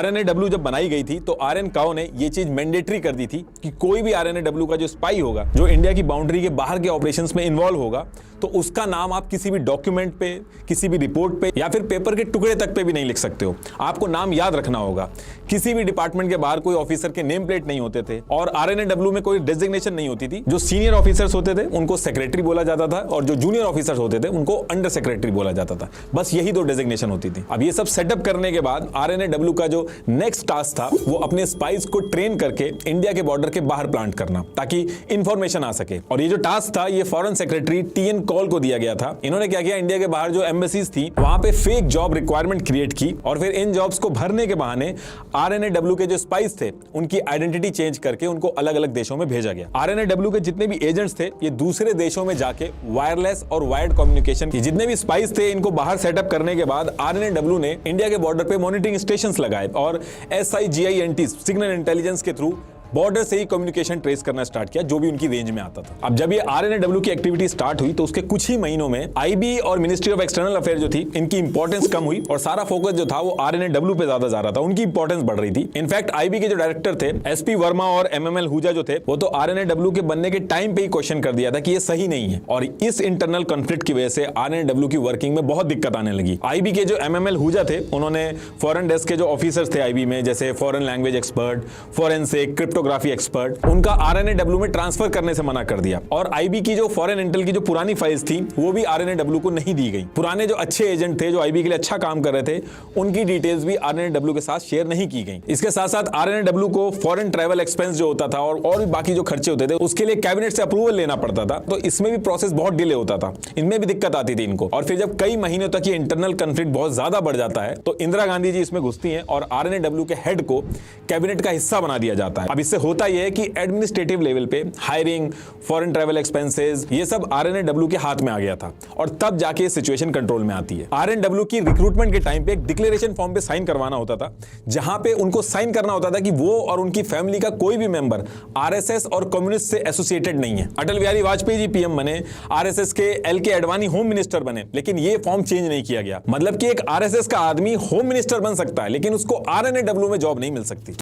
आरएनएडब्ल्यू जब बनाई गई थी तो आरएन काओ ने ये चीज मैंडेटरी कर दी थी कि कोई भी आरएनएडब्ल्यू का जो स्पाई होगा, जो इंडिया की बाउंड्री के बाहर के ऑपरेशंस में इन्वॉल्व होगा, तो उसका नाम आप किसी भी डॉक्यूमेंट पे, किसी भी रिपोर्ट पे या फिर पेपर के टुकड़े तक पे भी नहीं लिख सकते हो। आपको नाम याद रखना होगा। किसी भी डिपार्टमेंट के बाहर कोई ऑफिसर के नेम प्लेट नहीं होते थे और आरएनएडब्ल्यू में कोई डेजिग्नेशन नहीं होती थी। जो सीनियर ऑफिसर्स होते थे उनको सेक्रेटरी बोला जाता था और जो जूनियर ऑफिसर्स होते थे उनको अंडर सेक्रेटरी बोला जाता था। बस यही दो डेजिग्नेशन होती थी। अब ये सब सेटअप करने के बाद आरएनएडब्ल्यू का जो नेक्स्ट टास्क था वो अपने स्पाइस को ट्रेन करके इंडिया के बॉर्डर के बाहर प्लांट करना ताकि इंफॉर्मेशन आ सके। और ये जो टास्क था ये फॉरेन सेक्रेटरी टीएन कॉल को दिया गया था। इन्होंने क्या किया, इंडिया के बाहर जो एम्बेसीज थी वहां पे फेक जॉब रिक्वायरमेंट क्रिएट की और फिर इन जॉब्स को भरने के बहाने आरएनएडब्ल्यू के जो स्पाइस थे उनकी आइडेंटिटी चेंज करके उनको अलग अलग देशों में भेजा गया। आरएनएडब्ल्यू के जितने भी एजेंट्स थे ये दूसरे देशों में जाके वायरलेस और वायर्ड कम्युनिकेशन की जितने भी स्पाइस थे इनको बाहर सेटअप करने के बाद आरएनएडब्ल्यू ने इंडिया के बॉर्डर पे मॉनिटरिंग स्टेशंस लगाए और SIGINT सिग्नल इंटेलिजेंस के थ्रू बॉर्डर से ही कम्युनिकेशन ट्रेस करना स्टार्ट किया जो भी उनकी रेंज में आता था। अब जब ये आरएनएडब्ल्यू की एक्टिविटी स्टार्ट हुई तो उसके कुछ ही महीनों में आईबी और मिनिस्ट्री ऑफ एक्सटर्नल अफेयर जो थी इनकी इंपॉर्टेंस कम हुई और सारा फोकस जो था वो आरएनएडब्ल्यू पे ज्यादा जा रहा था। उनकी इंपॉर्टेंस बढ़ रही थी। इनफैक्ट आईबी के जो डायरेक्टर थे SP वर्मा और MML हुजा जो थे वो तो आरएनएडब्ल्यू के बनने के टाइम पे ही क्वेश्चन कर दिया था कि ये सही नहीं है और इस इंटरनल कॉन्फ्लिक्ट की वजह से आरएनएडब्ल्यू की वर्किंग में बहुत दिक्कत आने लगी। आईबी के जो MML हुजा थे उन्होंने फॉरेन डेस्क के जो ऑफिसर्स थे आईबी में, जैसे foreign language expert, forensic, cryptography expert, उनका आरएनएडब्ल्यू में ट्रांसफर करने से मना कर दिया। और आईबी की जो फॉरेन इंटेल की जो पुरानी फाइल्स थी वो भी आरएनएडब्ल्यू को नहीं दी गई। पुराने जो अच्छे एजेंट थे जो आईबी के लिए अच्छा काम कर रहे थे उनकी डिटेल्स भी आरएनएडब्ल्यू के साथ शेयर नहीं की गई। इसके साथ साथ आरएनएडब्ल्यू को फॉरेन ट्रैवल एक्सपेंस जो होता था और भी बाकी जो खर्चे होते थे उसके लिए कैबिनेट से अप्रूवल लेना पड़ता था, तो इसमें भी प्रोसेस बहुत डिले होता था। इनमें भी दिक्कत आती थी इनको। और फिर जब कई महीनों तक ये इंटरनल कॉन्फ्लिक्ट बहुत ज्यादा बढ़ जाता है तो इंदिरा गांधी जी इसमें घुसती हैं और आरएनएडब्ल्यू के हेड को कैबिनेट का हिस्सा बना दिया जाता है। अब इससे होता यह है कि एडमिनिस्ट्रेटिव लेवल पे हायरिंग, फॉरेन ट्रैवल एक्सपेंसेस, ये सब आरएनएडब्ल्यू के हाथ में आ गया था और तब जाके सिचुएशन कंट्रोल में आती है। आरएनएडब्ल्यू की रिक्रूटमेंट के टाइम पे एक डिक्लेरेशन फॉर्म पे साइन करवाना होता था जहां पे उनको साइन करना होता था कि वो और उनकी फैमिली का कोई भी मेंबर आरएसएस और कम्युनिस्ट से एसोसिएटेड नहीं है। अटल बिहारी वाजपेयी जी पीएम बने, आरएसएस के LK अडवाणी होम मिनिस्टर बने, लेकिन ये फॉर्म चेंज नहीं किया गया। मतलब कि एक आरएसएस का आदमी होम मिनिस्टर बन सकता है लेकिन उसको आरएनएडब्ल्यू में जॉब नहीं मिल सकती।